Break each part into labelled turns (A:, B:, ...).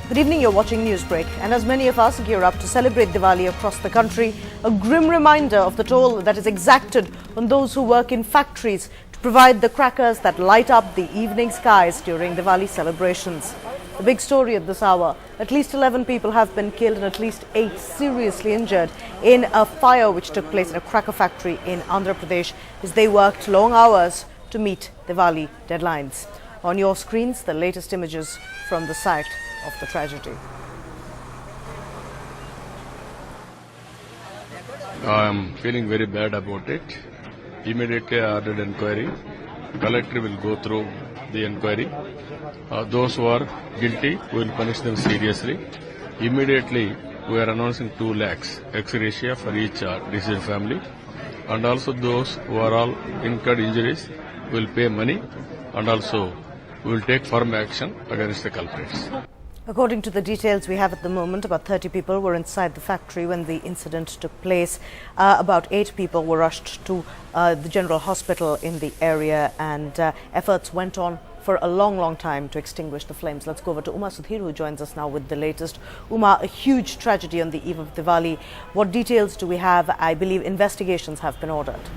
A: Good evening, you're watching Newsbreak, and as many of us gear up to celebrate Diwali across the country, a grim reminder of the toll that is exacted on those who work in factories to provide the crackers that light up the evening skies during Diwali celebrations. The big story at this hour: at least 11 people have been killed and at least 8 seriously injured in a fire which took place in a cracker factory in Andhra Pradesh as they worked long hours to meet Diwali deadlines. On your screens, the latest images from the site of the tragedy.
B: I am feeling very bad about it. Immediately I ordered inquiry. Collector will go through the inquiry. Those who are guilty, we will punish them seriously. Immediately we are announcing 2 lakhs ex gratia for each deceased family, and also those who are all incurred injuries will pay money, and also we will take firm action against the culprits.
A: According to the details we have at the moment, about 30 people were inside the factory when the incident took place. About 8 people were rushed to the general hospital in the area, and efforts went on for a long time to extinguish the flames. Let's go over to Uma Sudhir, who joins us now with the latest. Uma, a huge tragedy on the eve of Diwali. What details do we have? I believe investigations have been ordered.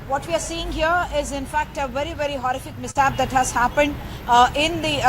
C: What we are seeing here is in fact a very horrific mishap that has happened in the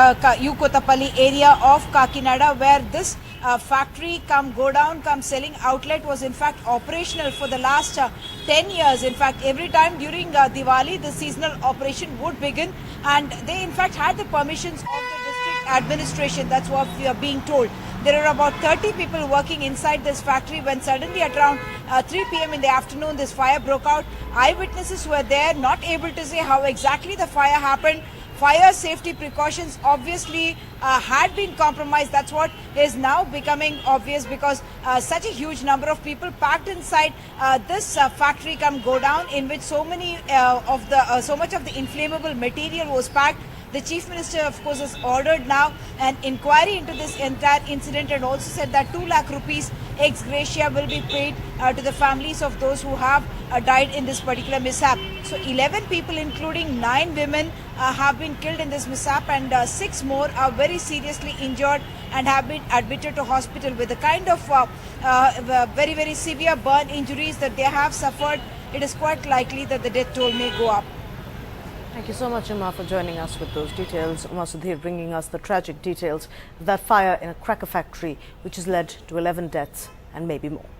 C: Ukotapalli area of Kakinada, where this factory come go down come selling outlet was in fact operational for the last 10 years. In fact, every time during Diwali the seasonal operation would begin, and they in fact had the permissions of the district administration. That's what we are being told. There are about 30 people working inside this factory when suddenly at around 3 p.m. in the afternoon this fire broke out. Eyewitnesses were there, not able to say how exactly the fire happened. Fire safety precautions obviously had been compromised. That's what is now becoming obvious, because such a huge number of people packed inside this factory come go down, in which so much of the inflammable material was packed. The Chief Minister, of course, has ordered now an inquiry into this entire incident, and also said that 2 lakh rupees ex gratia will be paid to the families of those who have died in this particular mishap. So 11 people, including 9 women, have been killed in this mishap, and 6 more are very seriously injured and have been admitted to hospital with the kind of very severe burn injuries that they have suffered. It is quite likely that the death toll may go up.
A: Thank you so much, Uma, for joining us with those details. Uma Sudhir bringing us the tragic details of that fire in a cracker factory, which has led to 11 deaths and maybe more.